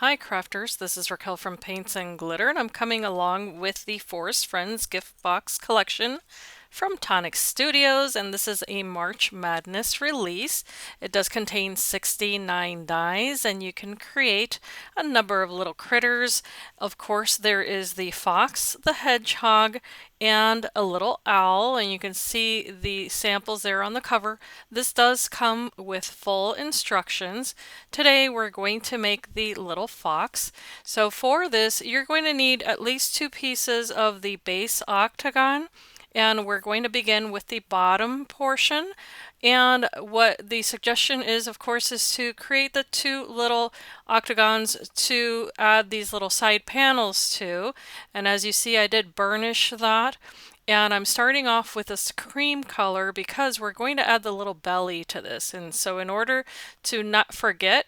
Hi crafters, this is Raquel from Paintsandglitter and I'm coming along with the Forest Friends gift box collection from Tonic Studios, and this is a March Madness release. It does contain 69 dies and you can create a number of little critters. Of course there is the fox, the hedgehog, and a little owl, and you can see the samples there on the cover. This does come with full instructions. Today we're going to make the little fox. So for this you're going to need at least two pieces of the base octagon, and we're going to begin with the bottom portion. And what the suggestion is, of course, is to create the two little octagons to add these little side panels to. And as you see, I did burnish that. And I'm starting off with this cream color because we're going to add the little belly to this. And so in order to not forget,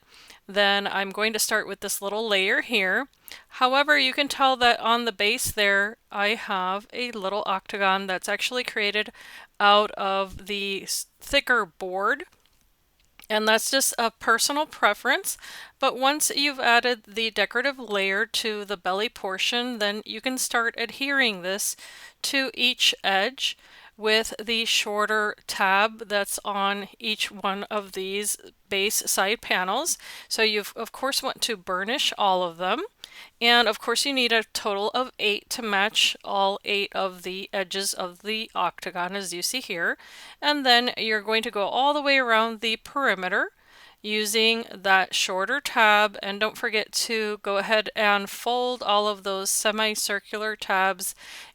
then I'm going to start with this little layer here. However, you can tell that on the base there, I have a little octagon that's actually created out of the thicker board. And that's just a personal preference. But once you've added the decorative layer to the belly portion, then you can start adhering this to each edge with the shorter tab that's on each one of these base side panels. So you of course want to burnish all of them. And of course you need a total of 8 to match all 8 of the edges of the octagon as you see here. And then you're going to go all the way around the perimeter using that shorter tab, and don't forget to go ahead and fold all of those semicircular tabs.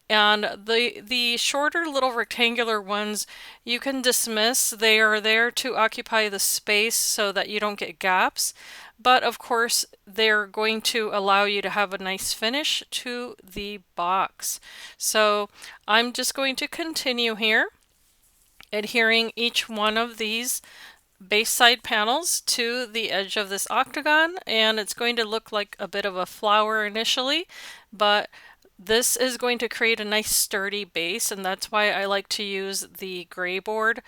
And the shorter little rectangular ones you can dismiss. They are there to occupy the space so that you don't get gaps. But of course, they're going to allow you to have a nice finish to the box. So I'm just going to continue here, adhering each one of these base side panels to the edge of this octagon, and it's going to look like a bit of a flower initially, but this is going to create a nice sturdy base, and that's why I like to use the gray board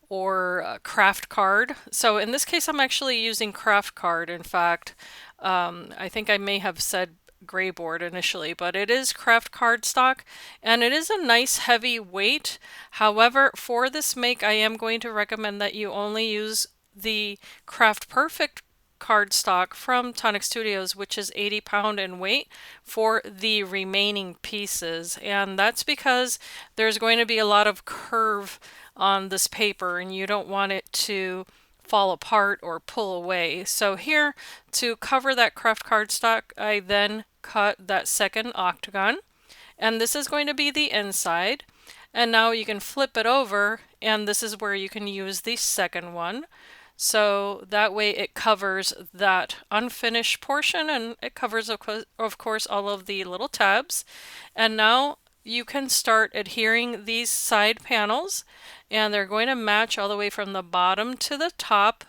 or craft card. So in this case I'm actually using craft card. In fact, I think I may have said gray board initially, but it is craft cardstock and it is a nice heavy weight. However, for this make I am going to recommend that you only use the Craft Perfect cardstock from Tonic Studios, which is 80 pounds in weight for the remaining pieces. And that's because there's going to be a lot of curve on this paper and you don't want it to fall apart or pull away. So here, to cover that craft cardstock, I then cut that second octagon, and this is going to be the inside. And now you can flip it over, and this is where you can use the second one. So that way it covers that unfinished portion, and it covers, of course, all of the little tabs. And now you can start adhering these side panels, and they're going to match all the way from the bottom to the top.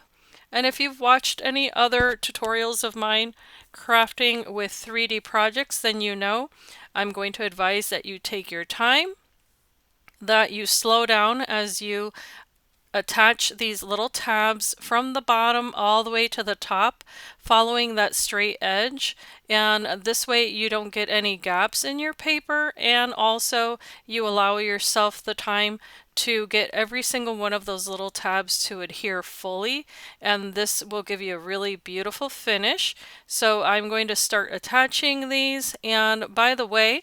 And if you've watched any other tutorials of mine crafting with 3D projects, then you know I'm going to advise that you take your time, that you slow down as you attach these little tabs from the bottom all the way to the top, following that straight edge, and this way you don't get any gaps in your paper, and also you allow yourself the time to get every single one of those little tabs to adhere fully, and this will give you a really beautiful finish. So I'm going to start attaching these, and by the way,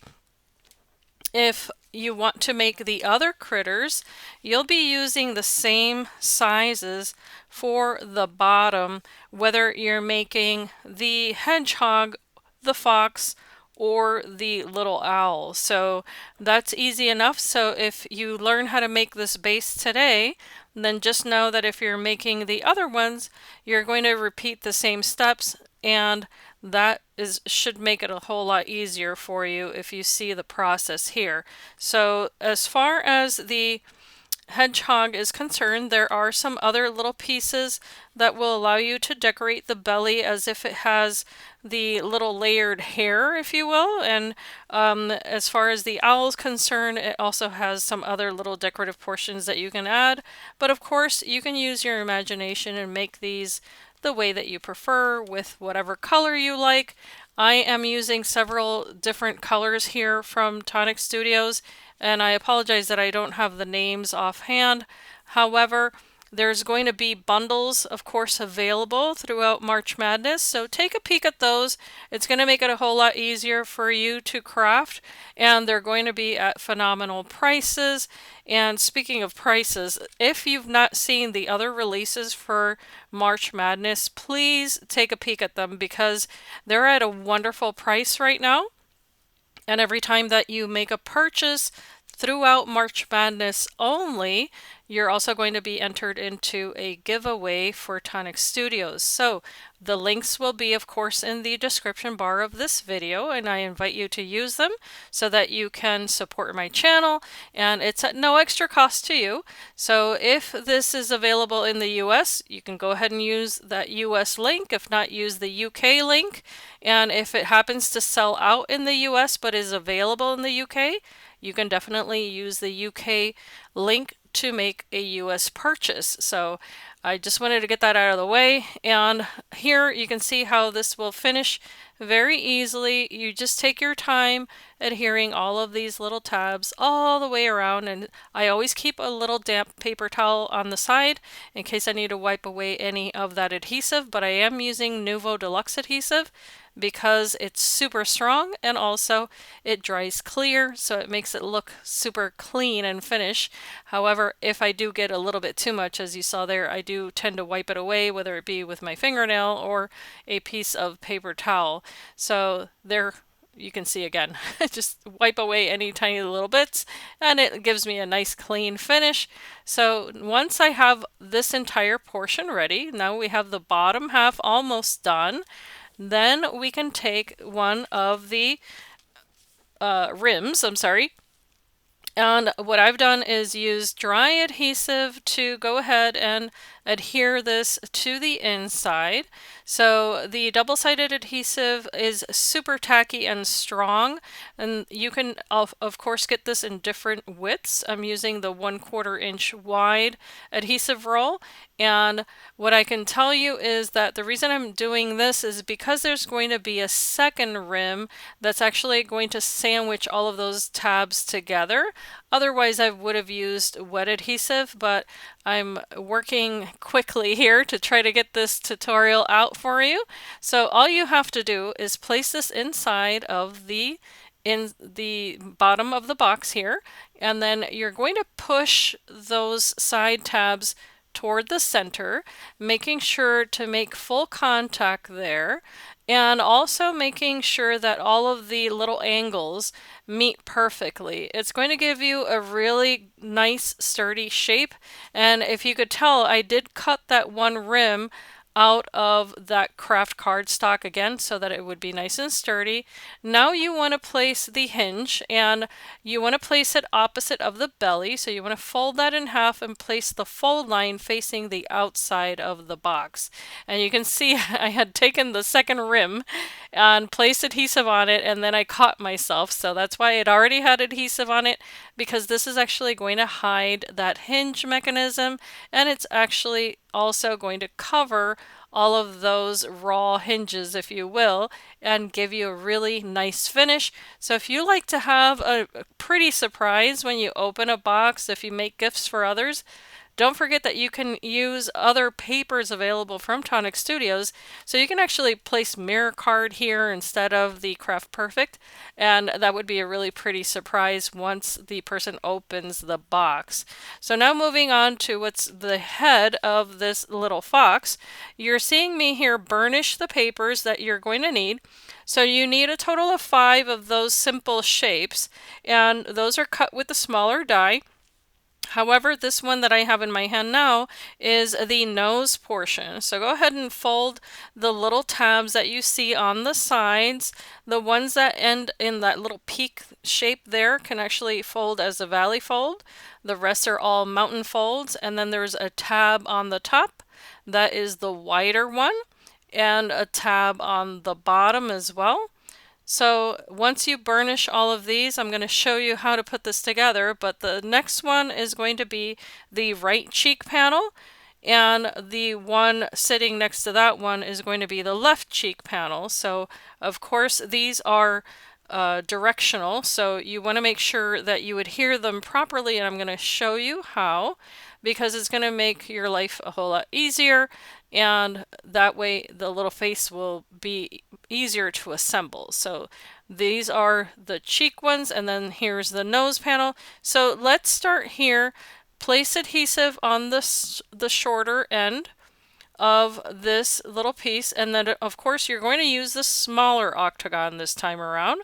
if you want to make the other critters, you'll be using the same sizes for the bottom, whether you're making the hedgehog, the fox, or the little owl. So that's easy enough. So if you learn how to make this base today, then just know that if you're making the other ones, you're going to repeat the same steps, and that should make it a whole lot easier for you if you see the process here. So as far as the hedgehog is concerned, there are some other little pieces that will allow you to decorate the belly as if it has the little layered hair, if you will. And as far as the owl is concerned, it also has some other little decorative portions that you can add. But of course, you can use your imagination and make these the way that you prefer with whatever color you like. I am using several different colors here from Tonic Studios, and I apologize that I don't have the names offhand. However, there's going to be bundles, of course, available throughout March Madness, so take a peek at those. It's going to make it a whole lot easier for you to craft, and they're going to be at phenomenal prices. And speaking of prices, if you've not seen the other releases for March Madness, please take a peek at them because they're at a wonderful price right now. And every time that you make a purchase throughout March Madness only, you're also going to be entered into a giveaway for Tonic Studios. So the links will be, of course, in the description bar of this video, and I invite you to use them so that you can support my channel, and it's at no extra cost to you. So if this is available in the US, you can go ahead and use that US link. If not, use the UK link. And if it happens to sell out in the US but is available in the UK, you can definitely use the UK link to make a US purchase. So I just wanted to get that out of the way. And here you can see how this will finish very easily. You just take your time adhering all of these little tabs all the way around, and I always keep a little damp paper towel on the side in case I need to wipe away any of that adhesive, but I am using Nuvo Deluxe adhesive because it's super strong and also it dries clear, so it makes it look super clean and finish. However, if I do get a little bit too much, as you saw there, I do tend to wipe it away, whether it be with my fingernail or a piece of paper towel. So there you can see again, just wipe away any tiny little bits and it gives me a nice clean finish. So once I have this entire portion ready, now we have the bottom half almost done. Then we can take one of the rims, and what I've done is use dry adhesive to go ahead and adhere this to the inside. So the double-sided adhesive is super tacky and strong, and you can of course get this in different widths. I'm using the 1/4 inch wide adhesive roll, and what I can tell you is that the reason I'm doing this is because there's going to be a second rim that's actually going to sandwich all of those tabs together. Otherwise I would have used wet adhesive, but I'm working quickly here to try to get this tutorial out for you. So all you have to do is place this inside of the bottom of the box here, and then you're going to push those side tabs toward the center, making sure to make full contact there, and also making sure that all of the little angles meet perfectly. It's going to give you a really nice sturdy shape, and if you could tell, I did cut that one rim out of that craft cardstock again so that it would be nice and sturdy. Now you want to place the hinge, and you want to place it opposite of the belly, so you want to fold that in half and place the fold line facing the outside of the box. And you can see I had taken the second rim and placed adhesive on it, and then I caught myself, so that's why it already had adhesive on it, because this is actually going to hide that hinge mechanism, and it's actually also going to cover all of those raw hinges, if you will, and give you a really nice finish. So if you like to have a pretty surprise when you open a box, if you make gifts for others, don't forget that you can use other papers available from Tonic Studios, so you can actually place mirror card here instead of the Craft Perfect, and that would be a really pretty surprise once the person opens the box. So now moving on to what's the head of this little fox, you're seeing me here burnish the papers that you're going to need. So you need a total of 5 of those simple shapes, and those are cut with the smaller die. However, this one that I have in my hand now is the nose portion. So go ahead and fold the little tabs that you see on the sides. The ones that end in that little peak shape there can actually fold as a valley fold. The rest are all mountain folds. And then there's a tab on the top. That is the wider one. And a tab on the bottom as well. So once you burnish all of these, I'm going to show you how to put this together, but the next one is going to be the right cheek panel. and the one sitting next to that one is going to be the left cheek panel. So of course these are directional, so you want to make sure that you adhere them properly, and I'm going to show you how, because it's going to make your life a whole lot easier, and that way the little face will be easier to assemble. So these are the cheek ones, and then here's the nose panel. So let's start here. Place adhesive on the shorter end of this little piece, and then of course you're going to use the smaller octagon this time around,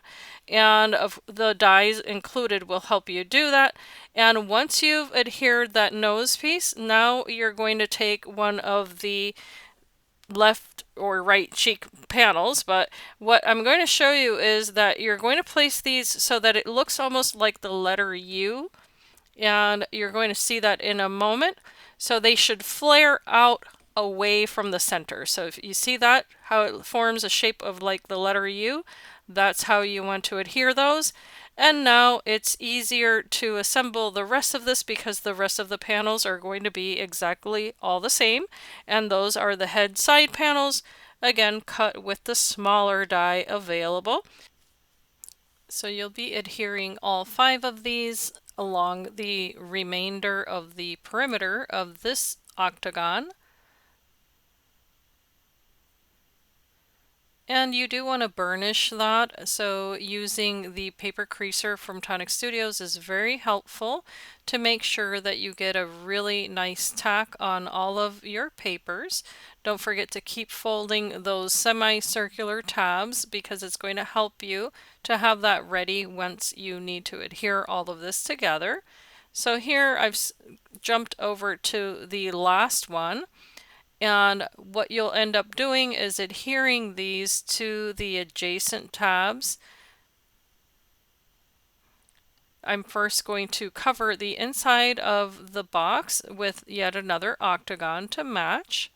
and of the dies included will help you do that. And once you've adhered that nose piece, now you're going to take one of the left or right cheek panels, but what I'm going to show you is that you're going to place these so that it looks almost like the letter U, and you're going to see that in a moment. So they should flare out away from the center. So if you see that, how it forms a shape of like the letter U, that's how you want to adhere those. And now it's easier to assemble the rest of this because the rest of the panels are going to be exactly all the same. And those are the head side panels, again cut with the smaller die available. So you'll be adhering all 5 of these along the remainder of the perimeter of this octagon. And you do want to burnish that, so using the paper creaser from Tonic Studios is very helpful to make sure that you get a really nice tack on all of your papers. Don't forget to keep folding those semicircular tabs because it's going to help you to have that ready once you need to adhere all of this together. So here I've jumped over to the last one. And what you'll end up doing is adhering these to the adjacent tabs. I'm first going to cover the inside of the box with yet another octagon to match,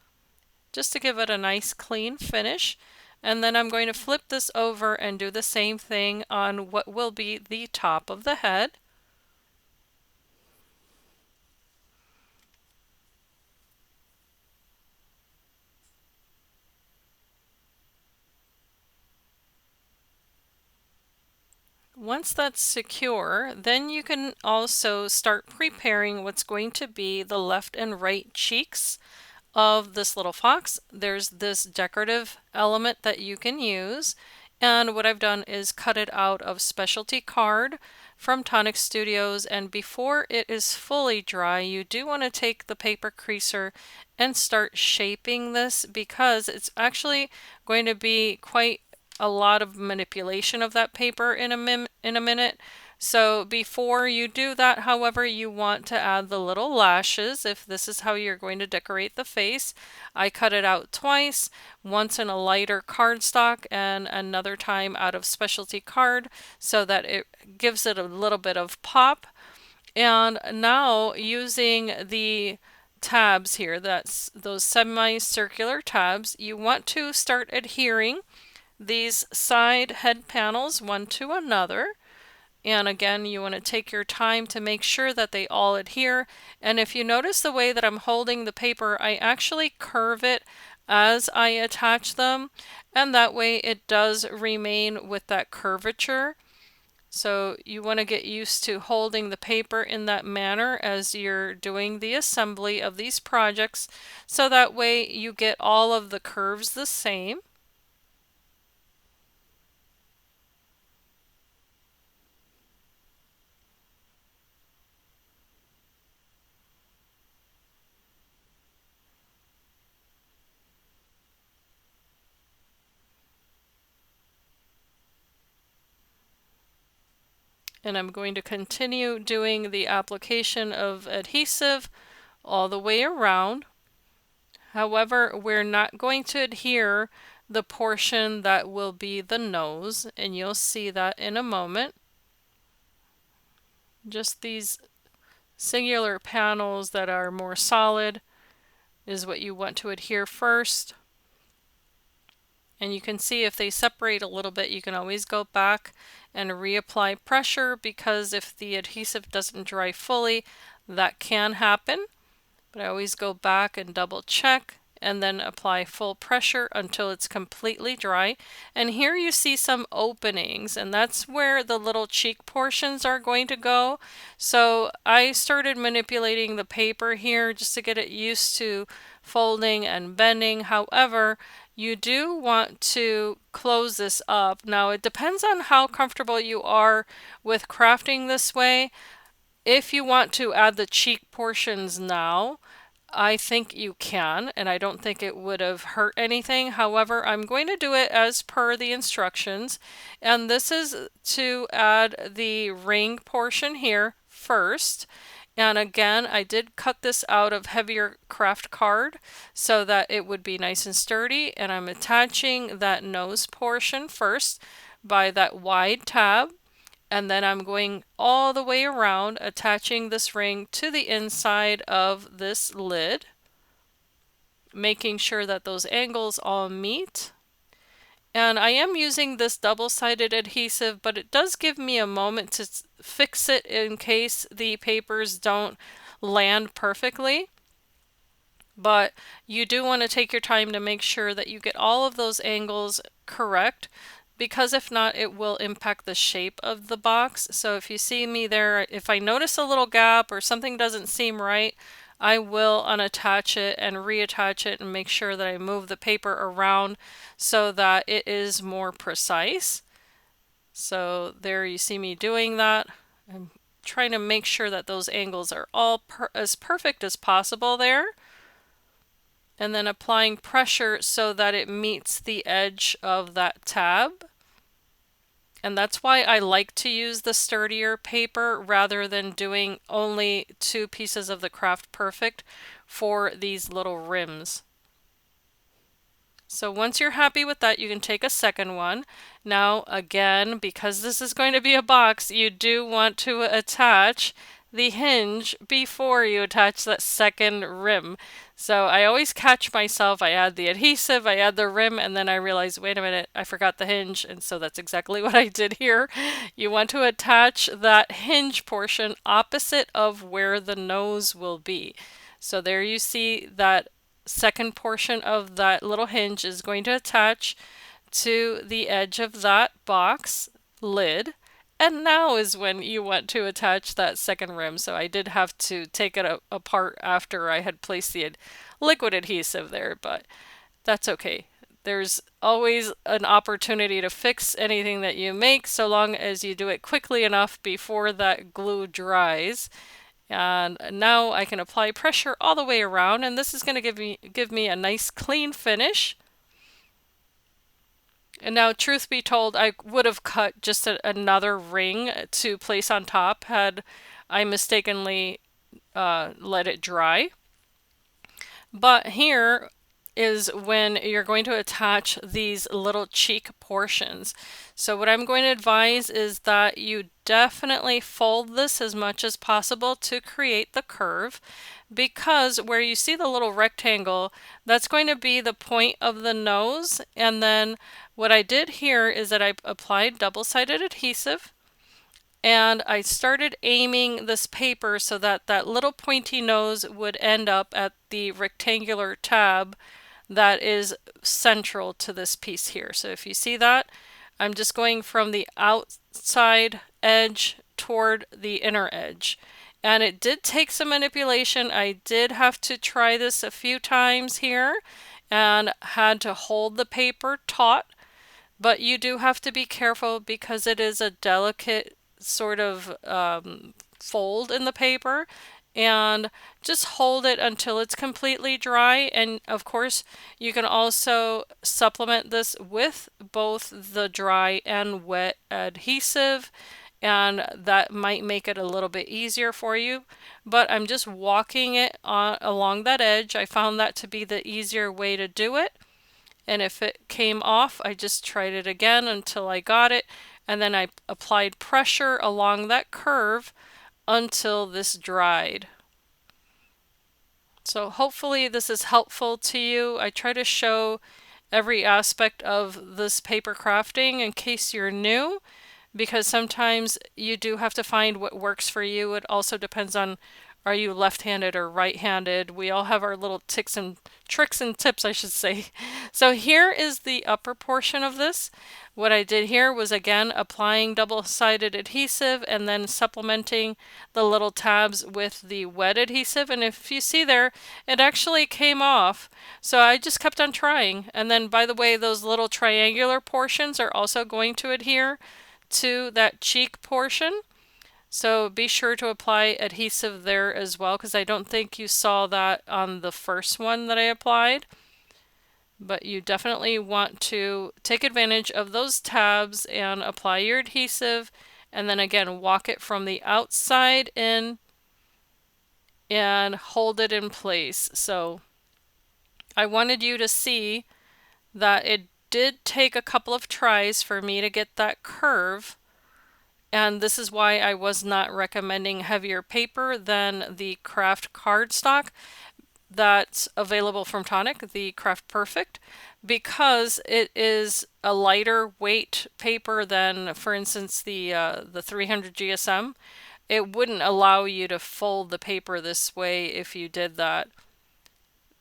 just to give it a nice clean finish. And then I'm going to flip this over and do the same thing on what will be the top of the head. Once that's secure, then you can also start preparing what's going to be the left and right cheeks of this little fox. There's this decorative element that you can use, and what I've done is cut it out of specialty card from Tonic Studios, and before it is fully dry you do want to take the paper creaser and start shaping this, because it's actually going to be quite a lot of manipulation of that paper in a minute. So before you do that, however, you want to add the little lashes if this is how you're going to decorate the face. I cut it out twice, once in a lighter cardstock and another time out of specialty card so that it gives it a little bit of pop. And now using the tabs here, that's those semicircular tabs, you want to start adhering these side head panels one to another. And again, you want to take your time to make sure that they all adhere. And if you notice the way that I'm holding the paper, I actually curve it as I attach them, and that way it does remain with that curvature. So you want to get used to holding the paper in that manner as you're doing the assembly of these projects, so that way you get all of the curves the same. And I'm going to continue doing the application of adhesive all the way around. However, we're not going to adhere the portion that will be the nose, and you'll see that in a moment. Just these singular panels that are more solid is what you want to adhere first. And you can see if they separate a little bit, you can always go back and reapply pressure, because if the adhesive doesn't dry fully, that can happen. but I always go back and double check and then apply full pressure until it's completely dry. And here you see some openings, and that's where the little cheek portions are going to go. So I started manipulating the paper here just to get it used to folding and bending. However, you do want to close this up. Now, it depends on how comfortable you are with crafting this way. If you want to add the cheek portions now, I think you can, and I don't think it would have hurt anything. However, I'm going to do it as per the instructions, and this is to add the ring portion here first. And again, I did cut this out of heavier craft card so that it would be nice and sturdy, and I'm attaching that nose portion first by that wide tab. And then I'm going all the way around, attaching this ring to the inside of this lid, making sure that those angles all meet. And I am using this double-sided adhesive, but it does give me a moment to fix it in case the papers don't land perfectly. But you do want to take your time to make sure that you get all of those angles correct, because if not, it will impact the shape of the box. So if you see me there, if I notice a little gap or something doesn't seem right, I will unattach it and reattach it and make sure that I move the paper around so that it is more precise. So there you see me doing that. I'm trying to make sure that those angles are all as perfect as possible there. And then applying pressure so that it meets the edge of that tab. And that's why I like to use the sturdier paper rather than doing only 2 pieces of the Craft Perfect for these little rims. So once you're happy with that, you can take a second one. Now again, because this is going to be a box, you do want to attach the hinge before you attach that second rim. So I always catch myself, I add the adhesive, I add the rim, and then I realize, wait a minute, I forgot the hinge, and so that's exactly what I did here. You want to attach that hinge portion opposite of where the nose will be. So there you see that second portion of that little hinge is going to attach to the edge of that box lid. And now is when you want to attach that second rim. So I did have to take it apart after I had placed the liquid adhesive there, but that's okay. There's always an opportunity to fix anything that you make so long as you do it quickly enough before that glue dries. And now I can apply pressure all the way around, and this is going to give me a nice clean finish. And now, truth be told, I would have cut just another ring to place on top had I mistakenly let it dry. But here is when you're going to attach these little cheek portions. So what I'm going to advise is that you definitely fold this as much as possible to create the curve, because where you see the little rectangle, that's going to be the point of the nose. And then what I did here is that I applied double-sided adhesive, and I started aiming this paper so that that little pointy nose would end up at the rectangular tab that is central to this piece here. So if you see that, I'm just going from the outside edge toward the inner edge. And it did take some manipulation. I did have to try this a few times here and had to hold the paper taut, but you do have to be careful because it is a delicate sort of fold in the paper, and just hold it until it's completely dry. And of course, you can also supplement this with both the dry and wet adhesive, and that might make it a little bit easier for you. But I'm just walking it along that edge. I found that to be the easier way to do it. And if it came off, I just tried it again until I got it, and then I applied pressure along that curve until this dried. So hopefully this is helpful to you. I try to show every aspect of this paper crafting in case you're new, because sometimes you do have to find what works for you. It also depends on are you left-handed or right-handed? We all have our little ticks and tricks and tips, I should say. So here is the upper portion of this. What I did here was again applying double-sided adhesive and then supplementing the little tabs with the wet adhesive. And if you see there, it actually came off. So I just kept on trying. And then, by the way, those little triangular portions are also going to adhere to that cheek portion. So be sure to apply adhesive there as well, because I don't think you saw that on the first one that I applied. But you definitely want to take advantage of those tabs and apply your adhesive, and then again walk it from the outside in and hold it in place. So I wanted you to see that it did take a couple of tries for me to get that curve. And this is why I was not recommending heavier paper than the craft cardstock that's available from Tonic, the Craft Perfect, because it is a lighter weight paper than, for instance, the 300 GSM. It wouldn't allow you to fold the paper this way if you did that.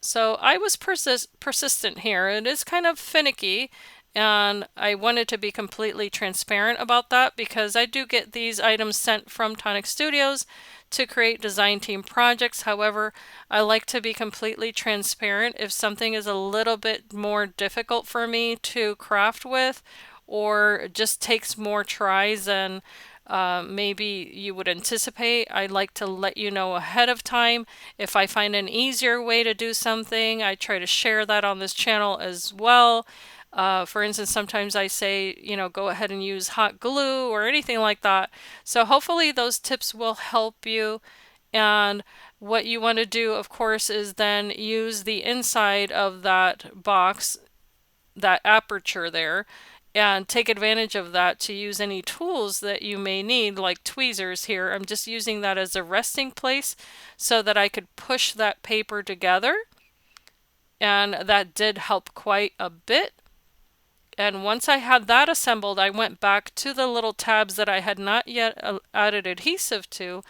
So I was persistent here. It is kind of finicky, and I wanted to be completely transparent about that because I do get these items sent from Tonic Studios to create design team projects. However, I like to be completely transparent if something is a little bit more difficult for me to craft with, or just takes more tries than maybe you would anticipate. I like to let you know ahead of time. If I find an easier way to do something, I try to share that on this channel as well. For instance, sometimes I say, you know, go ahead and use hot glue or anything like that. So hopefully those tips will help you. And what you want to do, of course, is then use the inside of that box, that aperture there, and take advantage of that to use any tools that you may need, like tweezers here. I'm just using that as a resting place so that I could push that paper together, and that did help quite a bit. And once I had that assembled, I went back to the little tabs that I had not yet added adhesive to,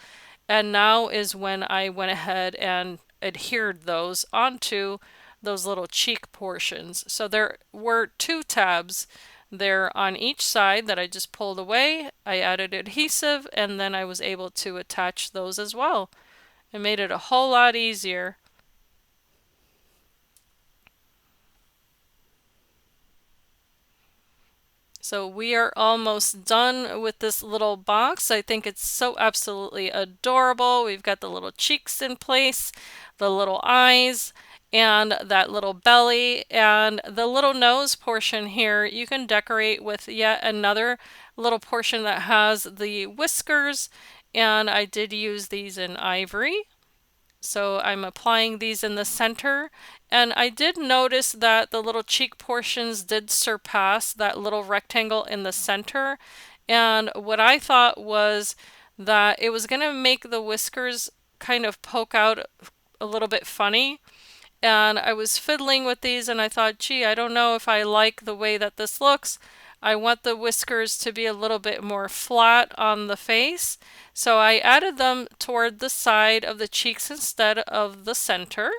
and now is when I went ahead and adhered those onto those little cheek portions. So there were two tabs there on each side that I just pulled away. I added adhesive, and then I was able to attach those as well. It made it a whole lot easier. So we are almost done with this little box. I think it's so absolutely adorable. We've got the little cheeks in place, the little eyes, and that little belly, and the little nose portion here you can decorate with yet another little portion that has the whiskers, and I did use these in Ivory. So I'm applying these in the center, and I did notice that the little cheek portions did surpass that little rectangle in the center, and what I thought was that it was going to make the whiskers kind of poke out a little bit funny. And I was fiddling with these and I thought, gee, I don't know if I like the way that this looks. I want the whiskers to be a little bit more flat on the face. So I added them toward the side of the cheeks instead of the center.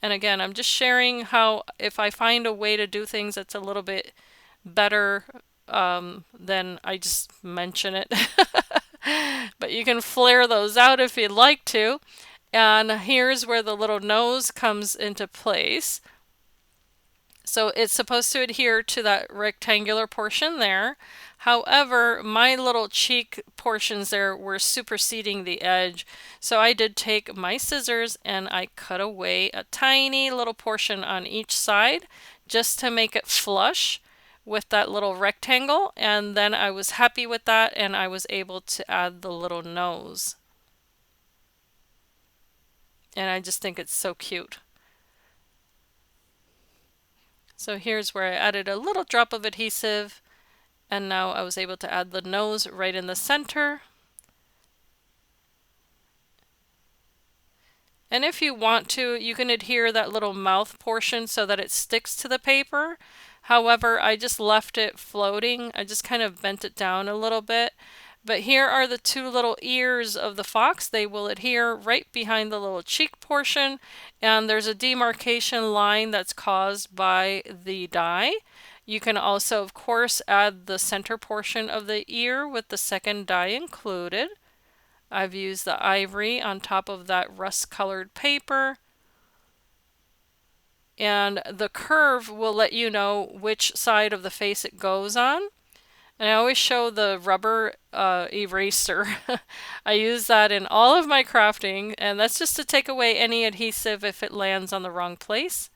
And again, I'm just sharing how if I find a way to do things that's a little bit better, then I just mention it. But you can flare those out if you'd like to. And here's where the little nose comes into place. So it's supposed to adhere to that rectangular portion there. However, my little cheek portions there were superseding the edge. So I did take my scissors and I cut away a tiny little portion on each side just to make it flush with that little rectangle. And then I was happy with that, and I was able to add the little nose. And I just think it's so cute. So here's where I added a little drop of adhesive, and now I was able to add the nose right in the center. And if you want to, you can adhere that little mouth portion so that it sticks to the paper. However, I just left it floating. I just kind of bent it down a little bit But here are the two little ears of the fox. They will adhere right behind the little cheek portion, and there's a demarcation line that's caused by the dye. You can also, of course, add the center portion of the ear with the second dye included. I've used the ivory on top of that rust-colored paper. And the curve will let you know which side of the face it goes on. And I always show the rubber eraser. I use that in all of my crafting, and that's just to take away any adhesive if it lands on the wrong place.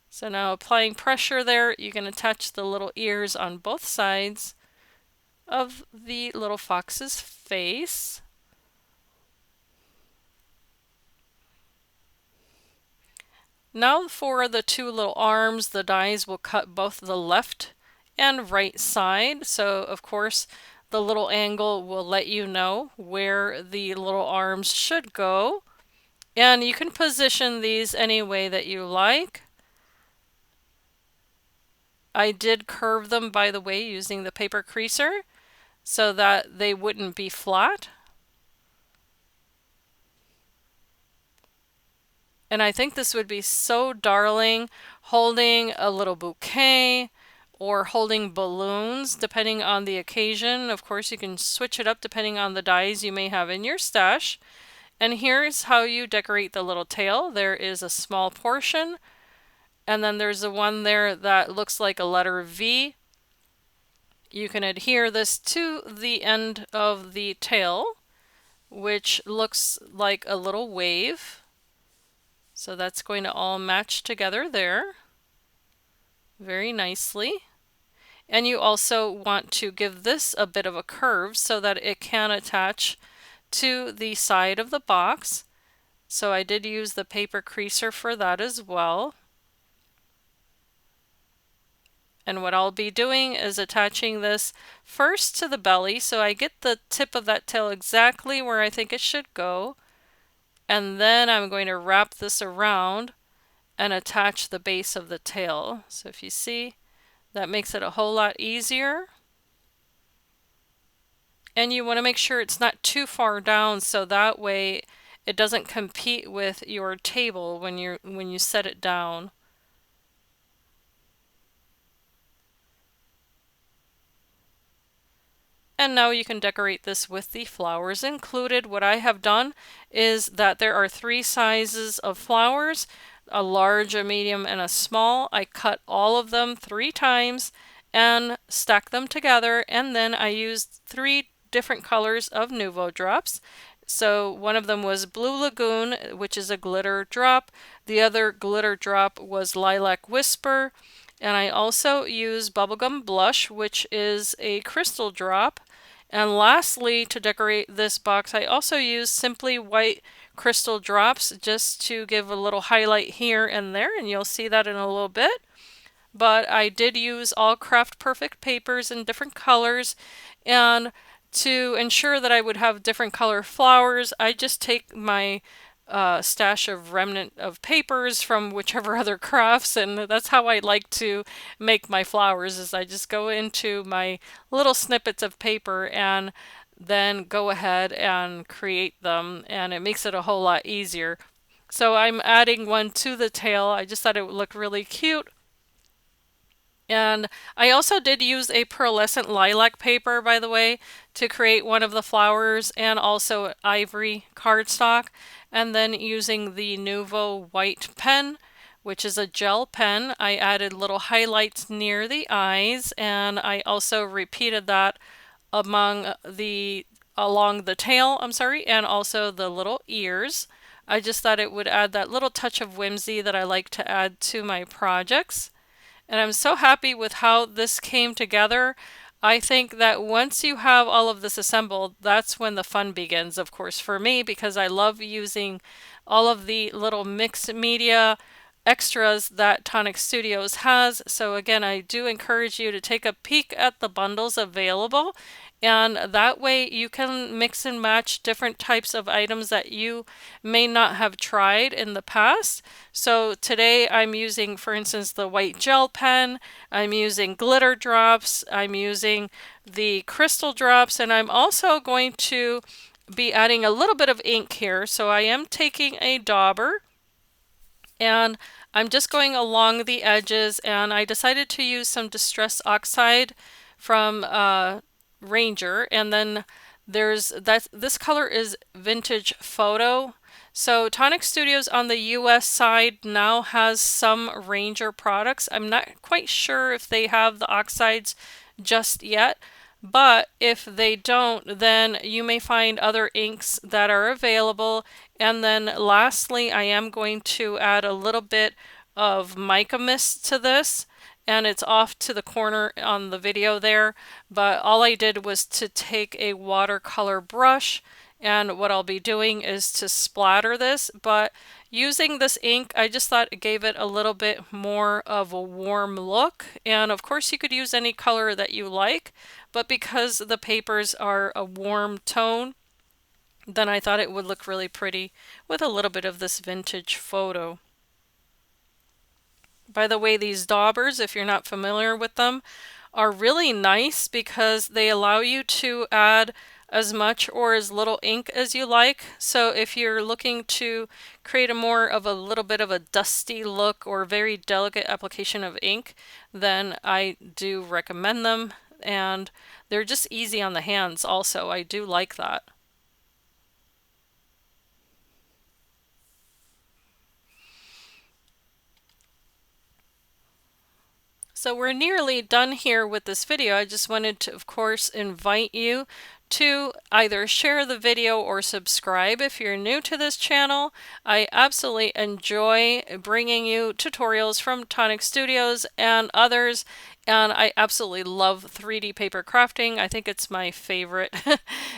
So now applying pressure there, you can attach the little ears on both sides of the little fox's face. Now for the two little arms, the dies will cut both the left and right side. So of course the little angle will let you know where the little arms should go. And you can position these any way that you like. I did curve them, by the way, using the paper creaser so that they wouldn't be flat. And I think this would be so darling holding a little bouquet or holding balloons, depending on the occasion. Of course, you can switch it up depending on the dies you may have in your stash. And here's how you decorate the little tail. There is a small portion, and then there's the one there that looks like a letter V. You can adhere this to the end of the tail, which looks like a little wave. So that's going to all match together there very nicely. And you also want to give this a bit of a curve so that it can attach to the side of the box. So I did use the paper creaser for that as well. And what I'll be doing is attaching this first to the belly so I get the tip of that tail exactly where I think it should go. And then I'm going to wrap this around and attach the base of the tail. So if you see, that makes it a whole lot easier. And you want to make sure it's not too far down so that way it doesn't compete with your table when you set it down. And now you can decorate this with the flowers included. What I have done is that there are 3 sizes of flowers, a large, a medium, and a small. I cut all of them 3 times and stack them together, and then I used 3 different colors of Nuvo drops. So one of them was Blue Lagoon, which is a glitter drop. The other glitter drop was Lilac Whisper. And I also use Bubblegum Blush, which is a crystal drop. And lastly, to decorate this box, I also use Simply White crystal drops just to give a little highlight here and there, and you'll see that in a little bit. But I did use all Craft Perfect papers in different colors, and to ensure that I would have different color flowers, I just take my stash of remnant of papers from whichever other crafts, and that's how I like to make my flowers, is I just go into my little snippets of paper and then go ahead and create them, and it makes it a whole lot easier. So I'm adding one to the tail. I just thought it would look really cute. And I also did use a pearlescent lilac paper, by the way, to create one of the flowers, and also ivory cardstock. And then using the Nuvo white pen, which is a gel pen, I added little highlights near the eyes, and I also repeated that along the tail, and also the little ears. I just thought it would add that little touch of whimsy that I like to add to my projects. And I'm so happy with how this came together. I think that once you have all of this assembled, that's when the fun begins, of course, for me, because I love using all of the little mixed media extras that Tonic Studios has. So again, I do encourage you to take a peek at the bundles available and that way you can mix and match different types of items that you may not have tried in the past. So today I'm using, for instance, the white gel pen, I'm using glitter drops, I'm using the crystal drops, and I'm also going to be adding a little bit of ink here. So I am taking a dauber and I'm just going along the edges, and I decided to use some Distress Oxide from Ranger, and then this color is Vintage Photo. So Tonic Studios on the US side now has some Ranger products. I'm not quite sure if they have the oxides just yet, but if they don't, then you may find other inks that are available. And then lastly, I am going to add a little bit of mica mist to this, and it's off to the corner on the video there, but all I did was to take a watercolor brush, and what I'll be doing is to splatter this, but using this ink, I just thought it gave it a little bit more of a warm look. And of course you could use any color that you like, but because the papers are a warm tone, then I thought it would look really pretty with a little bit of this Vintage Photo. By the way, these daubers, if you're not familiar with them, are really nice because they allow you to add as much or as little ink as you like. So if you're looking to create a more of a little bit of a dusty look or very delicate application of ink, then I do recommend them, and they're just easy on the hands also. I do like that. So we're nearly done here with this video. I just wanted to, of course, invite you to either share the video or subscribe if you're new to this channel. I absolutely enjoy bringing you tutorials from Tonic Studios and others, and I absolutely love 3D paper crafting. I think it's my favorite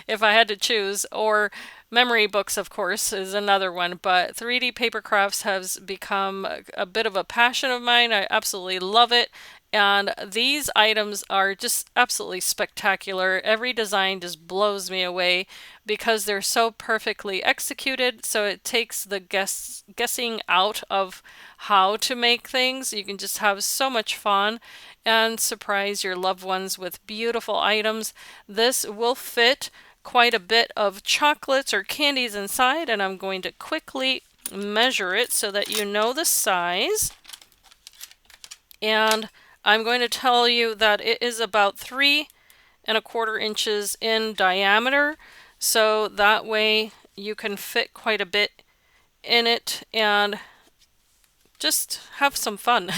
if I had to choose, or memory books, of course, is another one, but 3D paper crafts has become a bit of a passion of mine. I absolutely love it. And these items are just absolutely spectacular. Every design just blows me away because they're so perfectly executed. So it takes the guessing out of how to make things. You can just have so much fun and surprise your loved ones with beautiful items. This will fit quite a bit of chocolates or candies inside, and I'm going to quickly measure it so that you know the size. And I'm going to tell you that it is about 3¼ inches in diameter, so that way you can fit quite a bit in it and just have some fun.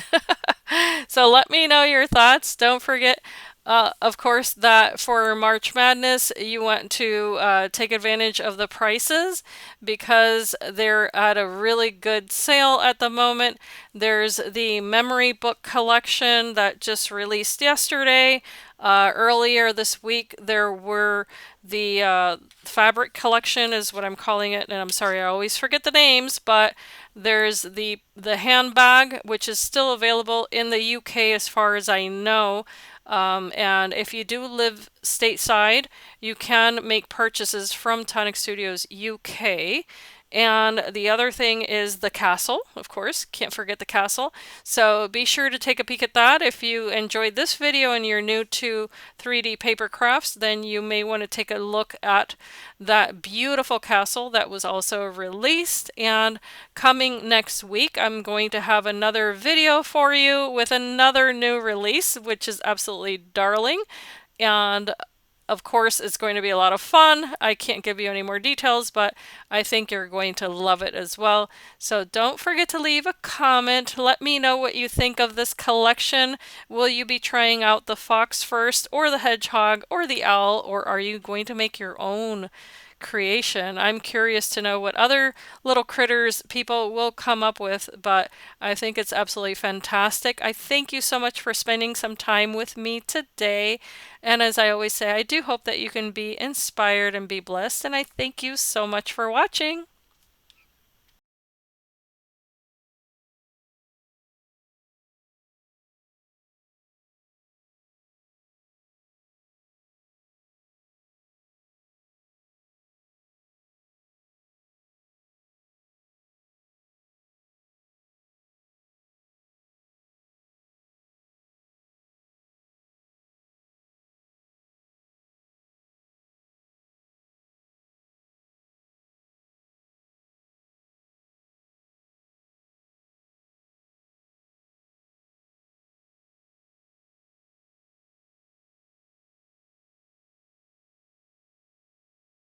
So let me know your thoughts. Don't forget, of course, that for March Madness, you want to take advantage of the prices because they're at a really good sale at the moment. There's the memory book collection that just released yesterday. Earlier this week, there were the fabric collection is what I'm calling it, and I'm sorry, I always forget the names, but there's the handbag, which is still available in the UK as far as I know. And if you do live stateside, you can make purchases from Tonic Studios UK. And the other thing is the castle, of course, can't forget the castle. So be sure to take a peek at that. If you enjoyed this video and you're new to 3D paper crafts, then you may want to take a look at that beautiful castle that was also released. And coming next week, I'm going to have another video for you with another new release, which is absolutely darling. And of course, it's going to be a lot of fun. I can't give you any more details, but I think you're going to love it as well. So don't forget to leave a comment. Let me know what you think of this collection. Will you be trying out the fox first, or the hedgehog, or the owl, or are you going to make your own creation? I'm curious to know what other little critters people will come up with, but I think it's absolutely fantastic. I thank you so much for spending some time with me today. And as I always say, I do hope that you can be inspired and be blessed. And I thank you so much for watching.